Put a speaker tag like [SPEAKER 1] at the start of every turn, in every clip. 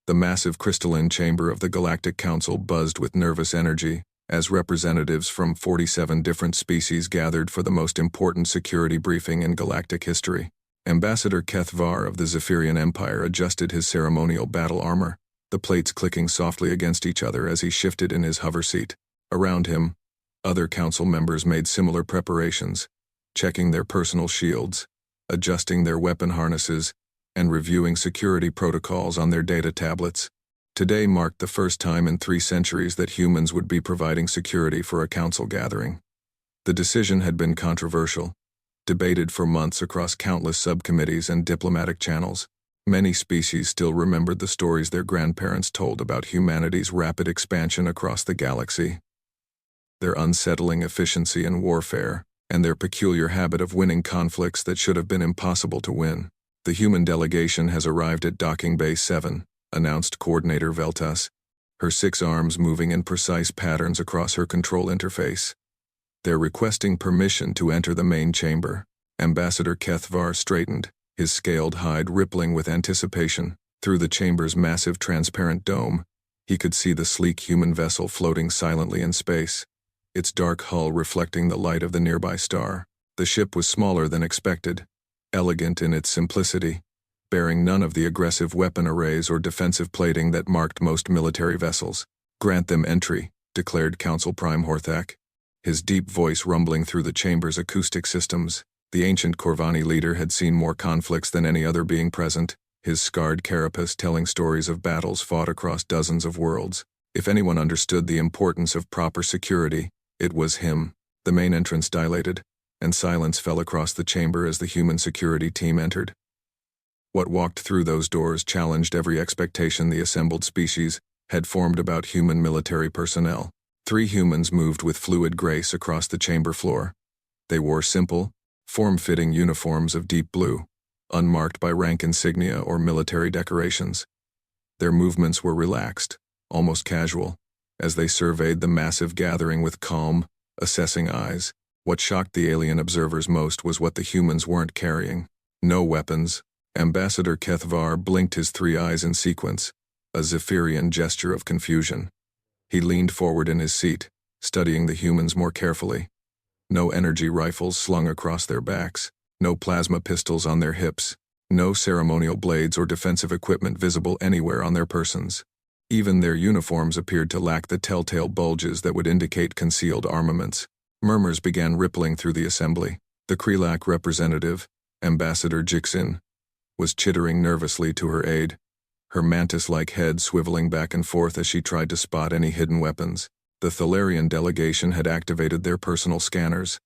[SPEAKER 1] The massive crystalline chamber of the Galactic Council buzzed with nervous energy as representatives from 47 different species gathered for the most important security briefing in galactic history. Ambassador Keth Var of the Zephyrian Empire adjusted his ceremonial battle armor, the plates clicking softly against each other as he shifted in his hover seat. Around him, other council members made similar preparations, checking their personal shields, adjusting their weapon harnesses, and reviewing security protocols on their data tablets. Today marked the first time in 3 centuries that humans would be providing security for a council gathering. The decision had been controversial, debated for months across countless subcommittees and diplomatic channels. Many species still remembered the stories their grandparents told about humanity's rapid expansion across the galaxy, their unsettling efficiency in warfare, and their peculiar habit of winning conflicts that should have been impossible to win. The human delegation has arrived at Docking Bay 7, announced Coordinator Veltas, her 6 arms moving in precise patterns across her control interface. They're requesting permission to enter the main chamber. Ambassador Keth Var straightened, his scaled hide rippling with anticipation. Through the chamber's massive transparent dome, he could see the sleek human vessel floating silently in space, its dark hull reflecting the light of the nearby star. The ship was smaller than expected, elegant in its simplicity, bearing none of the aggressive weapon arrays or defensive plating that marked most military vessels. "Grant them entry," declared Council Prime Horthak, his deep voice rumbling through the chamber's acoustic systems. The ancient Corvani leader had seen more conflicts than any other being present, his scarred carapace telling stories of battles fought across dozens of worlds. If anyone understood the importance of proper security, it was him. The main entrance dilated, and silence fell across the chamber as the human security team entered. What walked through those doors challenged every expectation the assembled species had formed about human military personnel. 3 humans moved with fluid grace across the chamber floor. They wore simple, form-fitting uniforms of deep blue, unmarked by rank insignia or military decorations. Their movements were relaxed, almost casual, as they surveyed the massive gathering with calm, assessing eyes. What shocked the alien observers most was what the humans weren't carrying. No weapons. Ambassador Keth Var blinked his 3 eyes in sequence, a Zephyrian gesture of confusion. He leaned forward in his seat, studying the humans more carefully. No energy rifles slung across their backs, no plasma pistols on their hips, no ceremonial blades or defensive equipment visible anywhere on their persons. Even their uniforms appeared to lack the telltale bulges that would indicate concealed armaments. Murmurs began rippling through the assembly. The Krelak representative, Ambassador Jixin, was chittering nervously to her aide, her mantis-like head swiveling back and forth as she tried to spot any hidden weapons. The Thalarian delegation had activated their personal scanners,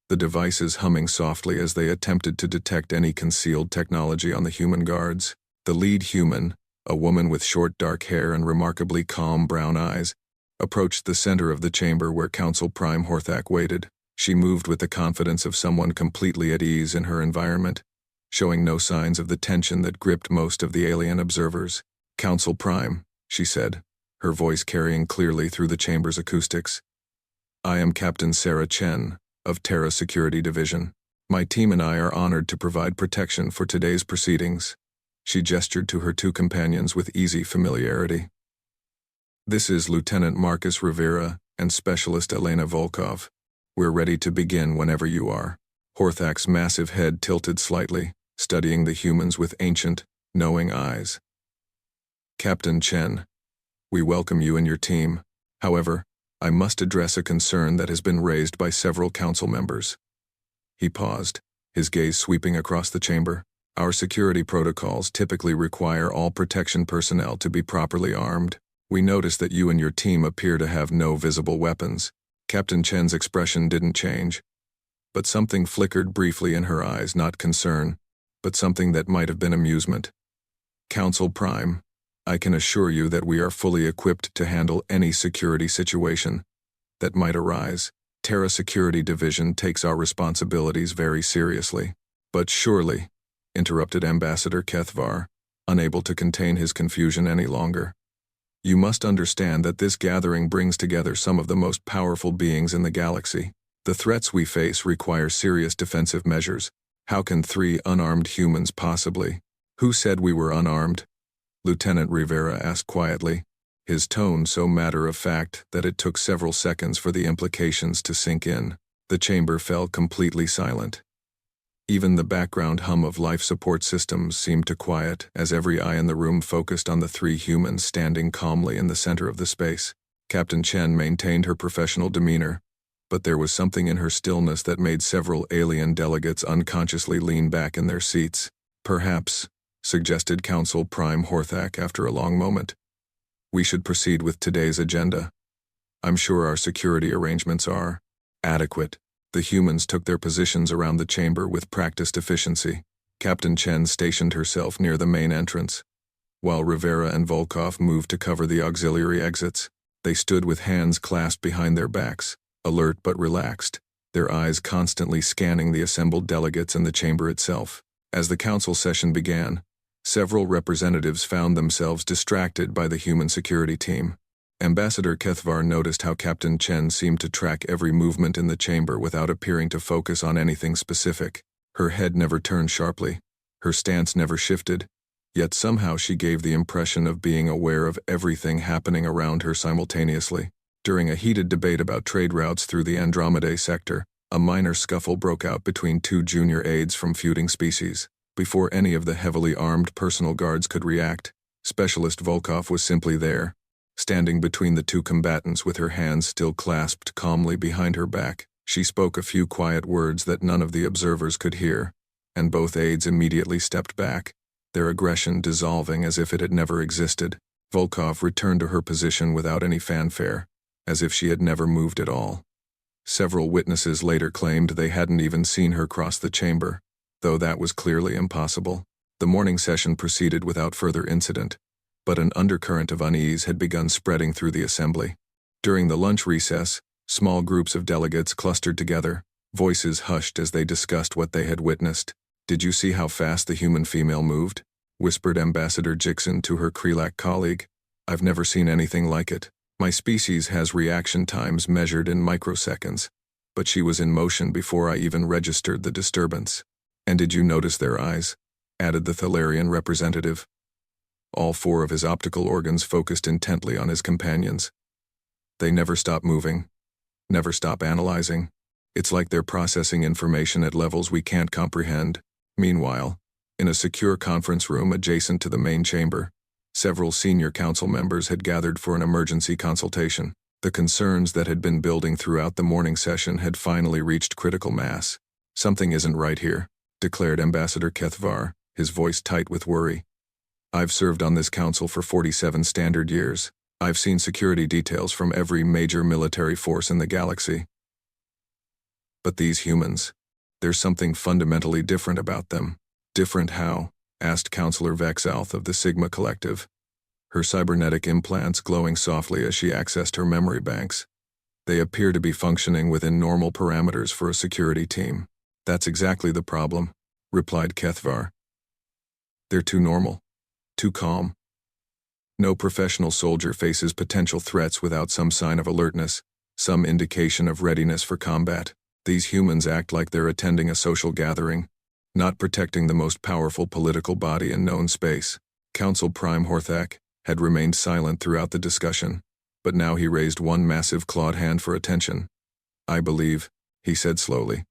[SPEAKER 1] the devices humming softly as they attempted to detect any concealed technology on the human guards. The lead human, a woman with short dark hair and remarkably calm brown eyes, approached the center of the chamber where Council Prime Horthak waited. She moved with the confidence of someone completely at ease in her environment, showing no signs of the tension that gripped most of the alien observers. "Council Prime," she said, her voice carrying clearly through the chamber's acoustics. "I am Captain Sarah Chen, of Terra Security Division. My team and I are honored to provide protection for today's proceedings." She gestured to her 2 companions with easy familiarity. "This is Lieutenant Marcus Rivera and Specialist Elena Volkov. We're ready to begin whenever you are." Horthak's massive head tilted slightly, studying the humans with ancient, knowing eyes. "Captain Chen, we welcome you and your team. However, I must address a concern that has been raised by several council members." He paused, his gaze sweeping across the chamber. "Our security protocols typically require all protection personnel to be properly armed. We notice that you and your team appear to have no visible weapons." Captain Chen's expression didn't change, but something flickered briefly in her eyes, not concern, but something that might have been amusement. "Council Prime, I can assure you that we are fully equipped to handle any security situation that might arise. Terra Security Division takes our responsibilities very seriously." "But surely," interrupted Ambassador Keth Var, unable to contain his confusion any longer, "you must understand that this gathering brings together some of the most powerful beings in the galaxy. The threats we face require serious defensive measures. How can 3 unarmed humans possibly?" "Who said we were unarmed?" Lieutenant Rivera asked quietly, his tone so matter-of-fact that it took several seconds for the implications to sink in. The chamber fell completely silent. Even the background hum of life support systems seemed to quiet as every eye in the room focused on the three humans standing calmly in the center of the space. Captain Chen maintained her professional demeanor, but there was something in her stillness that made several alien delegates unconsciously lean back in their seats. Perhaps, suggested Council Prime Horthak after a long moment, we should proceed with today's agenda. I'm sure our security arrangements are adequate. The humans took their positions around the chamber with practiced efficiency. Captain Chen stationed herself near the main entrance, while Rivera and Volkov moved to cover the auxiliary exits. They stood with hands clasped behind their backs, alert but relaxed, their eyes constantly scanning the assembled delegates and the chamber itself. As the council session began, several representatives found themselves distracted by the human security team. Ambassador Kethvar noticed how Captain Chen seemed to track every movement in the chamber without appearing to focus on anything specific. Her head never turned sharply, her stance never shifted, yet somehow she gave the impression of being aware of everything happening around her simultaneously. During a heated debate about trade routes through the Andromeda sector, a minor scuffle broke out between two junior aides from feuding species. Before any of the heavily armed personal guards could react, Specialist Volkov was simply there, standing between the two combatants with her hands still clasped calmly behind her back. She spoke a few quiet words that none of the observers could hear, and both aides immediately stepped back, their aggression dissolving as if it had never existed. Volkov returned to her position without any fanfare, as if she had never moved at all. Several witnesses later claimed they hadn't even seen her cross the chamber, though that was clearly impossible. The morning session proceeded without further incident, but an undercurrent of unease had begun spreading through the assembly. During the lunch recess, small groups of delegates clustered together, voices hushed as they discussed what they had witnessed. "Did you see how fast the human female moved?" whispered Ambassador Jixon to her Krelak colleague. "I've never seen anything like it. My species has reaction times measured in microseconds, but she was in motion before I even registered the disturbance." "And did you notice their eyes?" added the Thalarian representative. All four of his optical organs focused intently on his companions. They never stop moving, never stop analyzing. It's like they're processing information at levels we can't comprehend. Meanwhile, in a secure conference room adjacent to the main chamber, several senior council members had gathered for an emergency consultation. The concerns that had been building throughout the morning session had finally reached critical mass. "Something isn't right here," declared Ambassador Kethvar, his voice tight with worry. "I've served on this council for 47 standard years. I've seen security details from every major military force in the galaxy. But these humans, there's something fundamentally different about them." "Different how?" asked Counselor Vexalth of the Sigma Collective, her cybernetic implants glowing softly as she accessed her memory banks. "They appear to be functioning within normal parameters for a security team." "That's exactly the problem," replied Kethvar. "They're too normal. Too calm. No professional soldier faces potential threats without some sign of alertness, some indication of readiness for combat. These humans act like they're attending a social gathering, not protecting the most powerful political body in known space." Council Prime Horthak had remained silent throughout the discussion, but now he raised one massive clawed hand for attention. "I believe," he said slowly,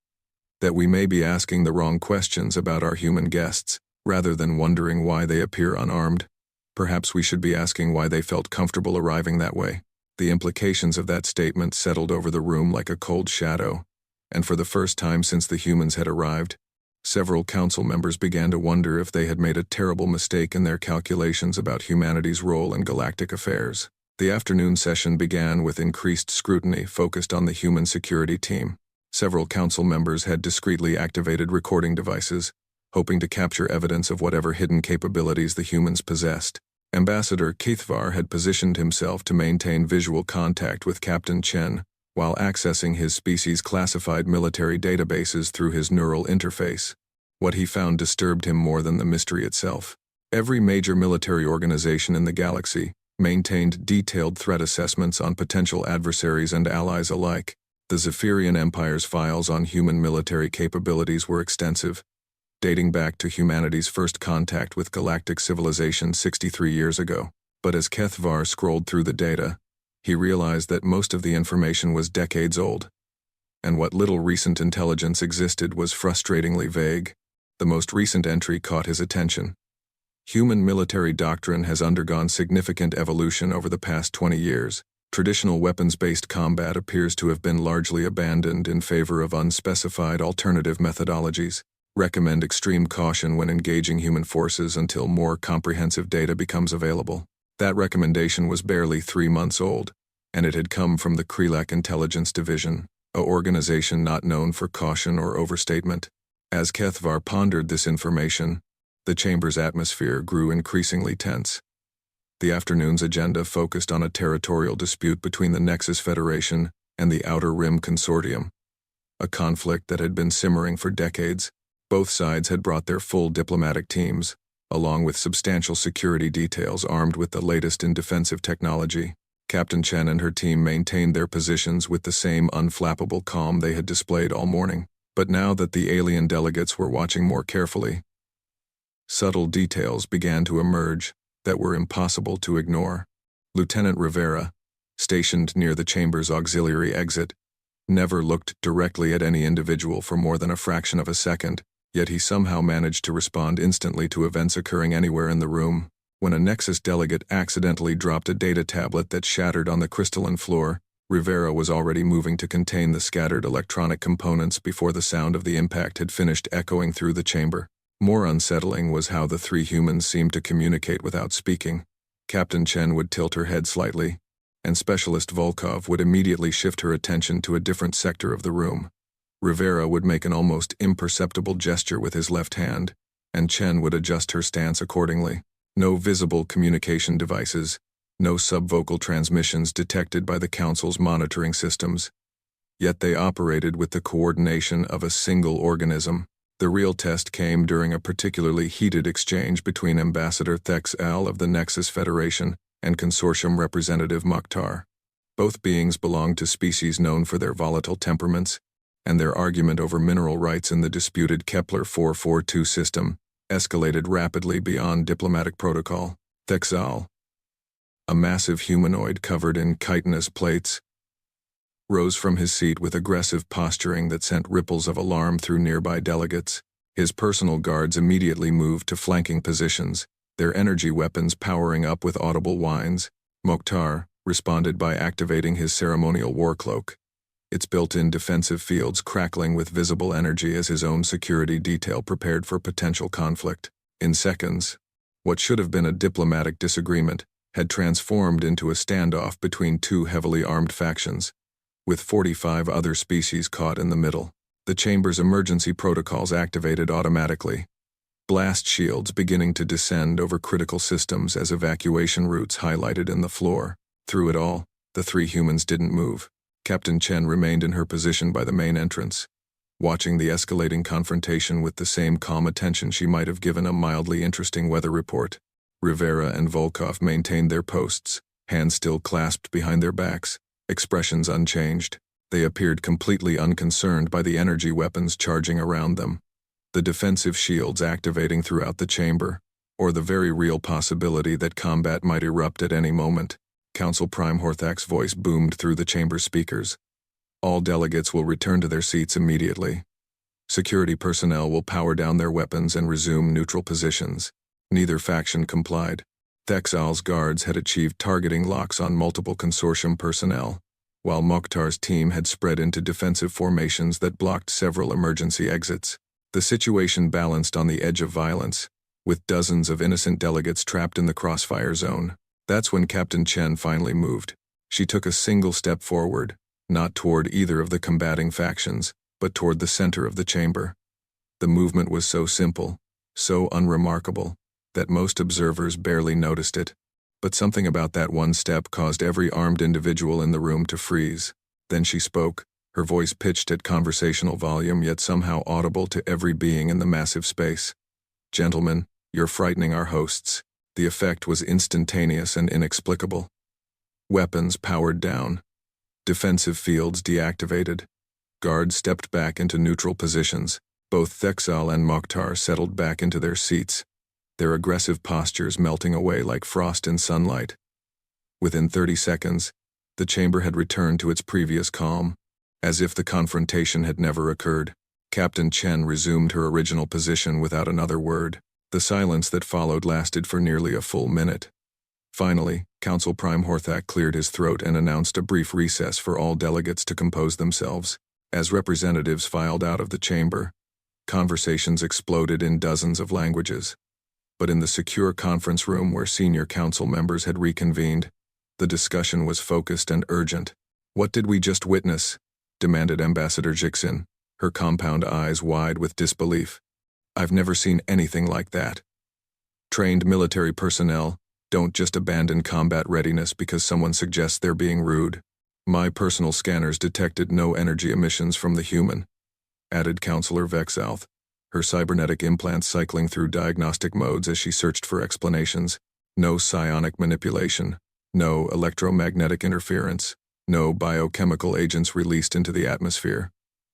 [SPEAKER 1] "that we may be asking the wrong questions about our human guests. Rather than wondering why they appear unarmed, perhaps we should be asking why they felt comfortable arriving that way." The implications of that statement settled over the room like a cold shadow, and for the first time since the humans had arrived, several council members began to wonder if they had made a terrible mistake in their calculations about humanity's role in galactic affairs. The afternoon session began with increased scrutiny focused on the human security team. Several council members had discreetly activated recording devices, hoping to capture evidence of whatever hidden capabilities the humans possessed. Ambassador Kethvar had positioned himself to maintain visual contact with Captain Chen, while accessing his species' classified military databases through his neural interface. What he found disturbed him more than the mystery itself. Every major military organization in the galaxy maintained detailed threat assessments on potential adversaries and allies alike. The Zephyrian Empire's files on human military capabilities were extensive, dating back to humanity's first contact with galactic civilization 63 years ago. But as Kethvar scrolled through the data, he realized that most of the information was decades old, and what little recent intelligence existed was frustratingly vague. The most recent entry caught his attention. Human military doctrine has undergone significant evolution over the past 20 years. Traditional weapons-based combat appears to have been largely abandoned in favor of unspecified alternative methodologies. Recommend extreme caution when engaging human forces until more comprehensive data becomes available. That recommendation was barely 3 months old, and it had come from the Krelak Intelligence Division, an organization not known for caution or overstatement. As Kethvar pondered this information, the chamber's atmosphere grew increasingly tense. The afternoon's agenda focused on a territorial dispute between the Nexus Federation and the Outer Rim Consortium, a conflict that had been simmering for decades. Both sides had brought their full diplomatic teams, along with substantial security details armed with the latest in defensive technology. Captain Chen and her team maintained their positions with the same unflappable calm they had displayed all morning. But now that the alien delegates were watching more carefully, subtle details began to emerge that were impossible to ignore. Lieutenant Rivera, stationed near the chamber's auxiliary exit, never looked directly at any individual for more than a fraction of a second, yet he somehow managed to respond instantly to events occurring anywhere in the room. When a Nexus delegate accidentally dropped a data tablet that shattered on the crystalline floor, Rivera was already moving to contain the scattered electronic components before the sound of the impact had finished echoing through the chamber. More unsettling was how the three humans seemed to communicate without speaking. Captain Chen would tilt her head slightly, and Specialist Volkov would immediately shift her attention to a different sector of the room. Rivera would make an almost imperceptible gesture with his left hand, and Chen would adjust her stance accordingly. No visible communication devices, no subvocal transmissions detected by the Council's monitoring systems. Yet they operated with the coordination of a single organism. The real test came during a particularly heated exchange between Ambassador Thex Al of the Nexus Federation and Consortium Representative Mokhtar. Both beings belonged to species known for their volatile temperaments, and their argument over mineral rights in the disputed Kepler 442 system escalated rapidly beyond diplomatic protocol. Thex Al, a massive humanoid covered in chitinous plates, rose from his seat with aggressive posturing that sent ripples of alarm through nearby delegates. His personal guards immediately moved to flanking positions, their energy weapons powering up with audible whines. Mokhtar responded by activating his ceremonial war cloak, its built-in defensive fields crackling with visible energy as his own security detail prepared for potential conflict. In seconds, what should have been a diplomatic disagreement had transformed into a standoff between two heavily armed factions, with 45 other species caught in the middle. The chamber's emergency protocols activated automatically, blast shields beginning to descend over critical systems as evacuation routes highlighted in the floor. Through it all, the three humans didn't move. Captain Chen remained in her position by the main entrance, watching the escalating confrontation with the same calm attention she might have given a mildly interesting weather report. Rivera and Volkov maintained their posts, hands still clasped behind their backs, expressions unchanged. They appeared completely unconcerned by the energy weapons charging around them, the defensive shields activating throughout the chamber, or the very real possibility that combat might erupt at any moment. Council Prime Horthak's voice boomed through the chamber speakers. All delegates will return to their seats immediately. Security personnel will power down their weapons and resume neutral positions. Neither faction complied. Thex Al's guards had achieved targeting locks on multiple consortium personnel, while Mokhtar's team had spread into defensive formations that blocked several emergency exits. The situation balanced on the edge of violence, with dozens of innocent delegates trapped in the crossfire zone. That's when Captain Chen finally moved. She took a single step forward, not toward either of the combating factions, but toward the center of the chamber. The movement was so simple, so unremarkable, that most observers barely noticed it. But something about that one step caused every armed individual in the room to freeze. Then she spoke, her voice pitched at conversational volume yet somehow audible to every being in the massive space. "Gentlemen, you're frightening our hosts." The effect was instantaneous and inexplicable. Weapons powered down. Defensive fields deactivated. Guards stepped back into neutral positions, Both Thexal and Mokhtar settled back into their seats, their aggressive postures melting away like frost in sunlight. Within 30 seconds, the chamber had returned to its previous calm, as if the confrontation had never occurred. Captain Chen resumed her original position without another word. The silence that followed lasted for nearly a full minute. Finally, Council Prime Horthak cleared his throat and announced a brief recess for all delegates to compose themselves. As representatives filed out of the chamber, conversations exploded in dozens of languages. But in the secure conference room where senior council members had reconvened, the discussion was focused and urgent. "What did we just witness?" demanded Ambassador Jixin, her compound eyes wide with disbelief. "I've never seen anything like that. Trained military personnel don't just abandon combat readiness because someone suggests they're being rude. My personal scanners detected no energy emissions from the human," added Counselor Vexalth, her cybernetic implants cycling through diagnostic modes as she searched for explanations. No psionic manipulation, no electromagnetic interference, no biochemical agents released into the atmosphere.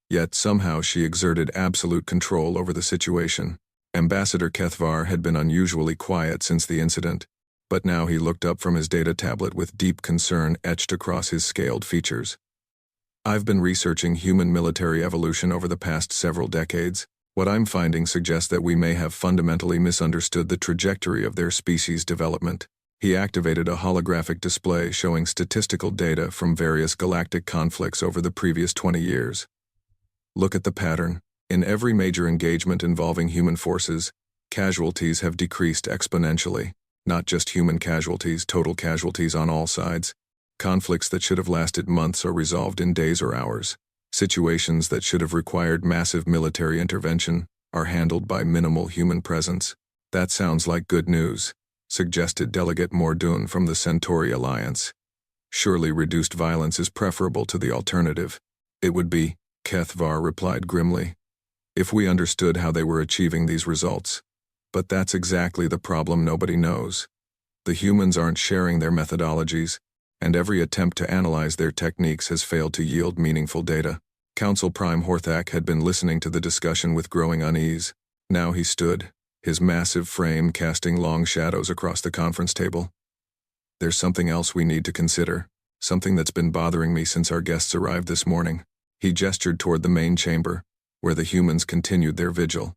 [SPEAKER 1] Yet somehow she exerted absolute control over the situation. Ambassador Kethvar had been unusually quiet since the incident, but now he looked up from his data tablet with deep concern etched across his scaled features. "I've been researching human military evolution over the past several decades. What I'm finding suggests that we may have fundamentally misunderstood the trajectory of their species' development." He activated a holographic display showing statistical data from various galactic conflicts over the previous 20 years. "Look at the pattern. In every major engagement involving human forces, casualties have decreased exponentially. Not just human casualties, total casualties on all sides. Conflicts that should have lasted months are resolved in days or hours. Situations that should have required massive military intervention are handled by minimal human presence." "That sounds like good news," suggested Delegate Mordun from the Centauri Alliance. "Surely reduced violence is preferable to the alternative." "It would be," Kethvar replied grimly, "if we understood how they were achieving these results. But that's exactly the problem nobody knows. The humans aren't sharing their methodologies, and every attempt to analyze their techniques has failed to yield meaningful data." Council Prime Horthak had been listening to the discussion with growing unease. Now he stood, his massive frame casting long shadows across the conference table. "There's something else we need to consider, something that's been bothering me since our guests arrived this morning." He gestured toward the main chamber, where the humans continued their vigil.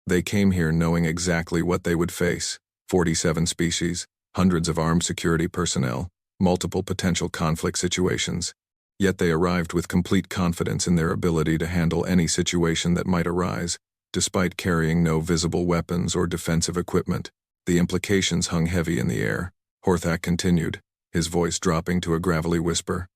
[SPEAKER 1] They came here knowing exactly what they would face: 47 species, hundreds of armed security personnel, multiple potential conflict situations. Yet they arrived with complete confidence in their ability to handle any situation that might arise, despite carrying no visible weapons or defensive equipment. The implications hung heavy in the air. Horthak continued, his voice dropping to a gravelly whisper.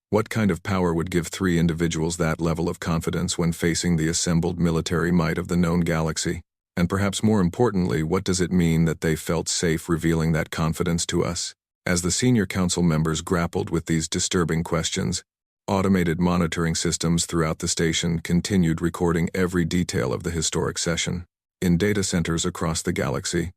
[SPEAKER 1] "What kind of power would give 3 individuals that level of confidence when facing the assembled military might of the known galaxy? And perhaps more importantly, what does it mean that they felt safe revealing that confidence to us?" As the senior council members grappled with these disturbing questions, automated monitoring systems throughout the station continued recording every detail of the historic session. In data centers across the galaxy,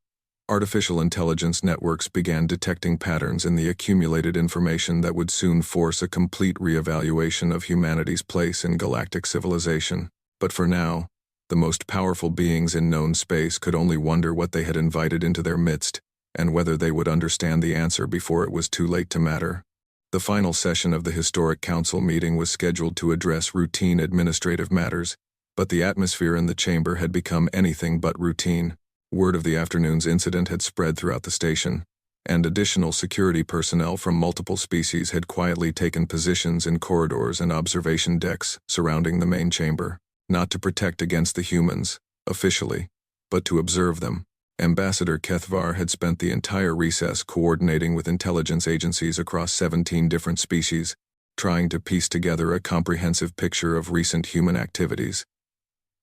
[SPEAKER 1] artificial intelligence networks began detecting patterns in the accumulated information that would soon force a complete reevaluation of humanity's place in galactic civilization. But for now, the most powerful beings in known space could only wonder what they had invited into their midst, and whether they would understand the answer before it was too late to matter. The final session of the Historic Council meeting was scheduled to address routine administrative matters, but the atmosphere in the chamber had become anything but routine. Word of the afternoon's incident had spread throughout the station, and additional security personnel from multiple species had quietly taken positions in corridors and observation decks surrounding the main chamber, not to protect against the humans, officially, but to observe them. Ambassador Kethvar had spent the entire recess coordinating with intelligence agencies across 17 different species, trying to piece together a comprehensive picture of recent human activities.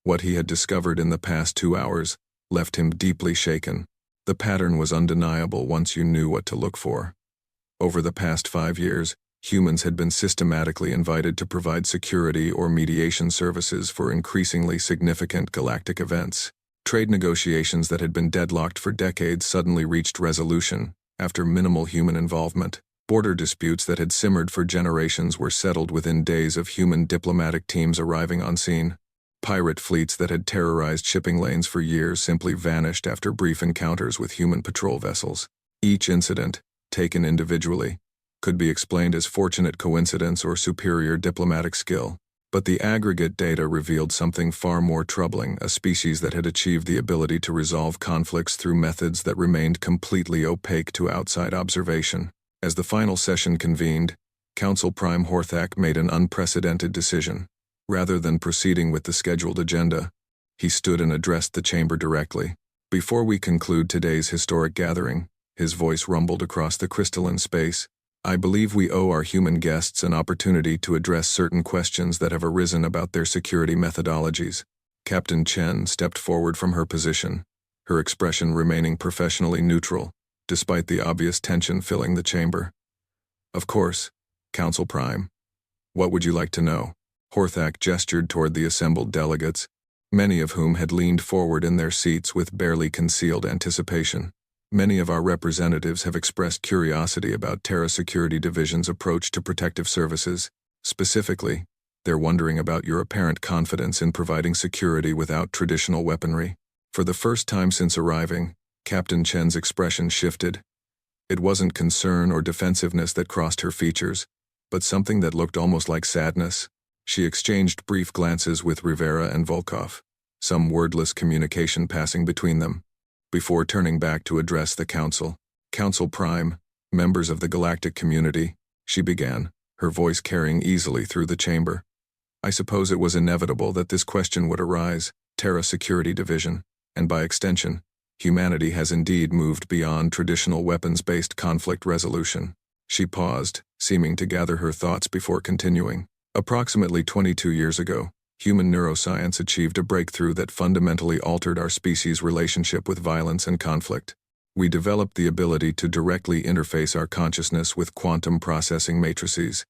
[SPEAKER 1] What he had discovered in the past 2 hours left him deeply shaken. The pattern was undeniable once you knew what to look for. Over the past 5 years, humans had been systematically invited to provide security or mediation services for increasingly significant galactic events. Trade negotiations that had been deadlocked for decades suddenly reached resolution, after minimal human involvement. Border disputes that had simmered for generations were settled within days of human diplomatic teams arriving on scene. Pirate fleets that had terrorized shipping lanes for years simply vanished after brief encounters with human patrol vessels. Each incident, taken individually, could be explained as fortunate coincidence or superior diplomatic skill. But the aggregate data revealed something far more troubling, a species that had achieved the ability to resolve conflicts through methods that remained completely opaque to outside observation. As the final session convened, Council Prime Horthak made an unprecedented decision. Rather than proceeding with the scheduled agenda, he stood and addressed the chamber directly. Before we conclude today's historic gathering, his voice rumbled across the crystalline space, I believe we owe our human guests an opportunity to address certain questions that have arisen about their security methodologies. Captain Chen stepped forward from her position, her expression remaining professionally neutral, despite the obvious tension filling the chamber. Of course, Council Prime. What would you like to know? Horthak gestured toward the assembled delegates, many of whom had leaned forward in their seats with barely concealed anticipation. Many of our representatives have expressed curiosity about Terra Security Division's approach to protective services. Specifically, they're wondering about your apparent confidence in providing security without traditional weaponry. For the first time since arriving, Captain Chen's expression shifted. It wasn't concern or defensiveness that crossed her features, but something that looked almost like sadness. She exchanged brief glances with Rivera and Volkov, some wordless communication passing between them. Before turning back to address the Council Prime, members of the galactic community, she began, her voice carrying easily through the chamber. I suppose it was inevitable that this question would arise. Terra Security Division, and by extension, humanity has indeed moved beyond traditional weapons-based conflict resolution. She paused, seeming to gather her thoughts before continuing. Approximately 22 years ago, human neuroscience achieved a breakthrough that fundamentally altered our species' relationship with violence and conflict. We developed the ability to directly interface our consciousness with quantum processing matrices,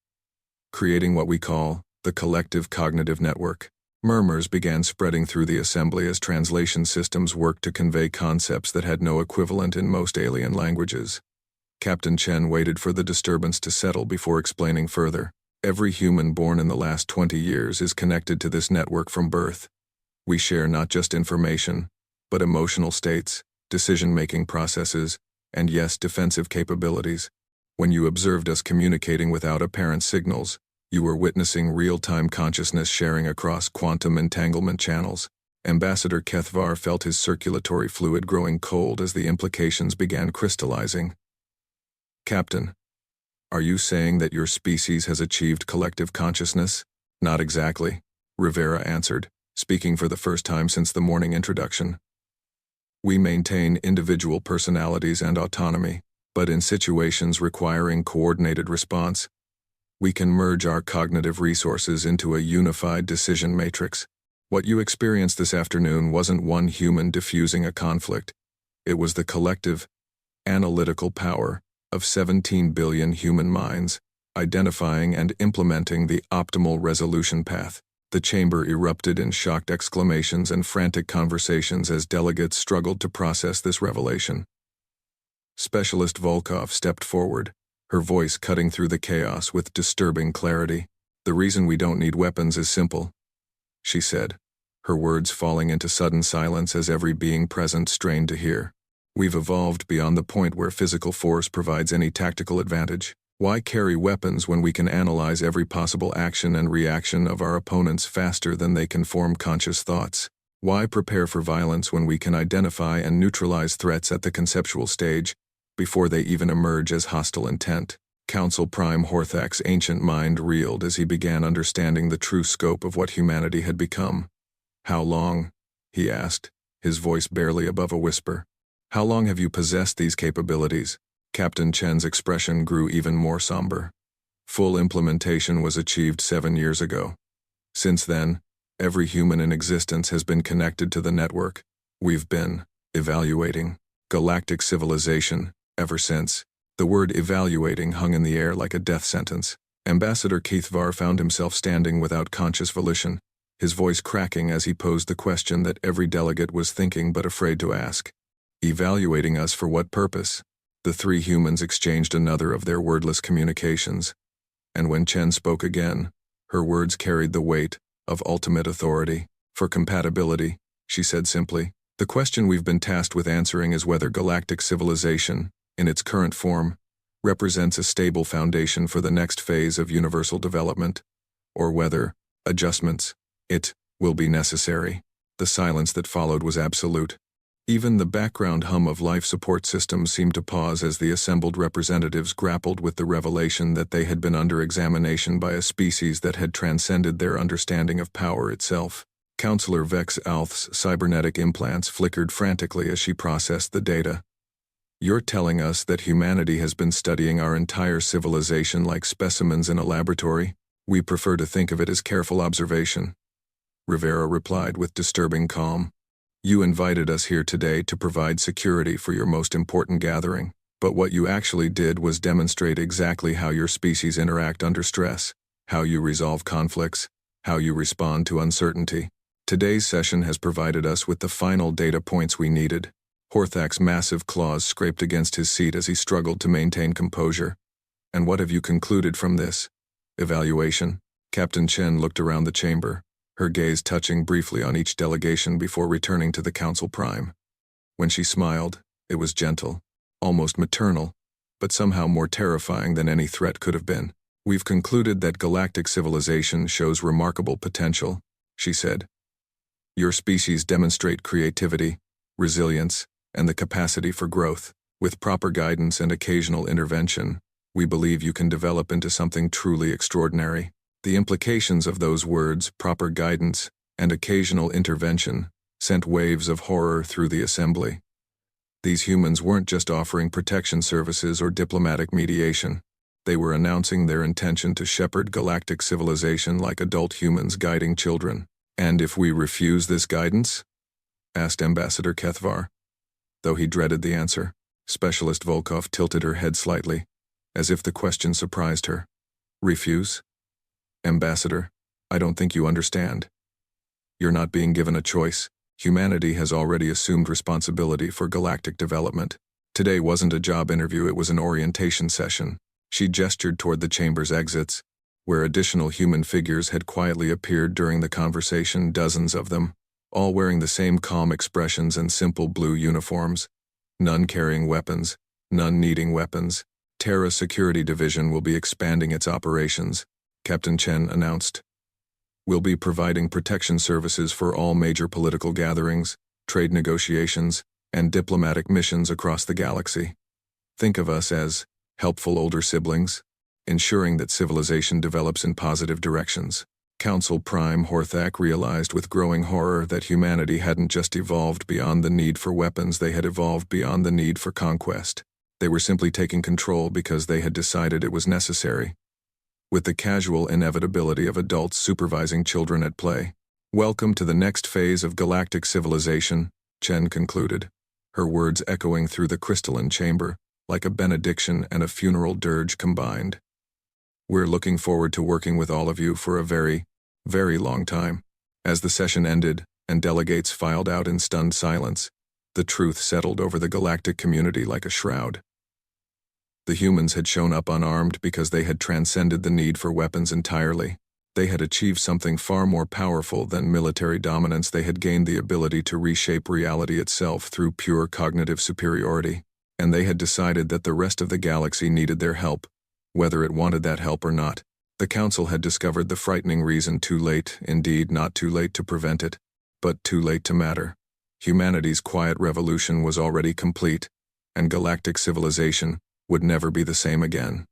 [SPEAKER 1] creating what we call the collective cognitive network. Murmurs began spreading through the assembly as translation systems worked to convey concepts that had no equivalent in most alien languages. Captain Chen waited for the disturbance to settle before explaining further. Every human born in the last 20 years is connected to this network from birth. We share not just information, but emotional states, decision-making processes, and yes, defensive capabilities. When you observed us communicating without apparent signals, you were witnessing real-time consciousness sharing across quantum entanglement channels. Ambassador Kethvar felt his circulatory fluid growing cold as the implications began crystallizing. Captain, are you saying that your species has achieved collective consciousness? Not exactly, Rivera answered, speaking for the first time since the morning introduction. We maintain individual personalities and autonomy, but in situations requiring coordinated response, we can merge our cognitive resources into a unified decision matrix. What you experienced this afternoon wasn't one human diffusing a conflict. It was the collective, analytical power of 17 billion human minds, identifying and implementing the optimal resolution path. The chamber erupted in shocked exclamations and frantic conversations as delegates struggled to process this revelation. Specialist Volkov stepped forward, her voice cutting through the chaos with disturbing clarity. The reason we don't need weapons is simple, she said, her words falling into sudden silence as every being present strained to hear. We've evolved beyond the point where physical force provides any tactical advantage. Why carry weapons when we can analyze every possible action and reaction of our opponents faster than they can form conscious thoughts? Why prepare for violence when we can identify and neutralize threats at the conceptual stage, before they even emerge as hostile intent? Council Prime Horthak's ancient mind reeled as he began understanding the true scope of what humanity had become. How long? He asked, his voice barely above a whisper. How long have you possessed these capabilities? Captain Chen's expression grew even more somber. Full implementation was achieved 7 years ago. Since then, every human in existence has been connected to the network. We've been evaluating galactic civilization ever since. The word evaluating hung in the air like a death sentence. Ambassador Kethvar found himself standing without conscious volition, his voice cracking as he posed the question that every delegate was thinking but afraid to ask. Evaluating us for what purpose? The three humans exchanged another of their wordless communications, and when Chen spoke again, her words carried the weight of ultimate authority. For compatibility, she said simply. The question we've been tasked with answering is whether galactic civilization, in its current form, represents a stable foundation for the next phase of universal development, or whether adjustments, will be necessary. The silence that followed was absolute. Even the background hum of life support systems seemed to pause as the assembled representatives grappled with the revelation that they had been under examination by a species that had transcended their understanding of power itself. Counselor Vex Alth's cybernetic implants flickered frantically as she processed the data. You're telling us that humanity has been studying our entire civilization like specimens in a laboratory? We prefer to think of it as careful observation. Rivera replied with disturbing calm. You invited us here today to provide security for your most important gathering, but what you actually did was demonstrate exactly how your species interact under stress, how you resolve conflicts, how you respond to uncertainty. Today's session has provided us with the final data points we needed. Horthak's massive claws scraped against his seat as he struggled to maintain composure. And what have you concluded from this evaluation? Captain Chen looked around the chamber, her gaze touching briefly on each delegation before returning to the Council Prime. When she smiled, it was gentle, almost maternal, but somehow more terrifying than any threat could have been. We've concluded that galactic civilization shows remarkable potential, she said. Your species demonstrate creativity, resilience, and the capacity for growth. With proper guidance and occasional intervention, we believe you can develop into something truly extraordinary. The implications of those words, proper guidance and occasional intervention, sent waves of horror through the assembly. These humans weren't just offering protection services or diplomatic mediation. They were announcing their intention to shepherd galactic civilization like adult humans guiding children. And if we refuse this guidance? Asked Ambassador Kethvar. Though he dreaded the answer, Specialist Volkov tilted her head slightly, as if the question surprised her. Refuse? Ambassador, I don't think you understand. You're not being given a choice. Humanity has already assumed responsibility for galactic development. Today wasn't a job interview, it was an orientation session. She gestured toward the chamber's exits, where additional human figures had quietly appeared during the conversation, dozens of them, all wearing the same calm expressions and simple blue uniforms. None carrying weapons, none needing weapons. Terra Security Division will be expanding its operations, Captain Chen announced. We'll be providing protection services for all major political gatherings, trade negotiations, and diplomatic missions across the galaxy. Think of us as helpful older siblings, ensuring that civilization develops in positive directions. Council Prime Horthak realized with growing horror that humanity hadn't just evolved beyond the need for weapons, they had evolved beyond the need for conquest. They were simply taking control because they had decided it was necessary. With the casual inevitability of adults supervising children at play. Welcome to the next phase of galactic civilization, Chen concluded, her words echoing through the crystalline chamber, like a benediction and a funeral dirge combined. We're looking forward to working with all of you for a very, very long time. As the session ended, and delegates filed out in stunned silence, the truth settled over the galactic community like a shroud. The humans had shown up unarmed because they had transcended the need for weapons entirely. They had achieved something far more powerful than military dominance. They had gained the ability to reshape reality itself through pure cognitive superiority. And they had decided that the rest of the galaxy needed their help, whether it wanted that help or not. The Council had discovered the frightening reason too late, indeed not too late to prevent it, but too late to matter. Humanity's quiet revolution was already complete, and galactic civilization would never be the same again.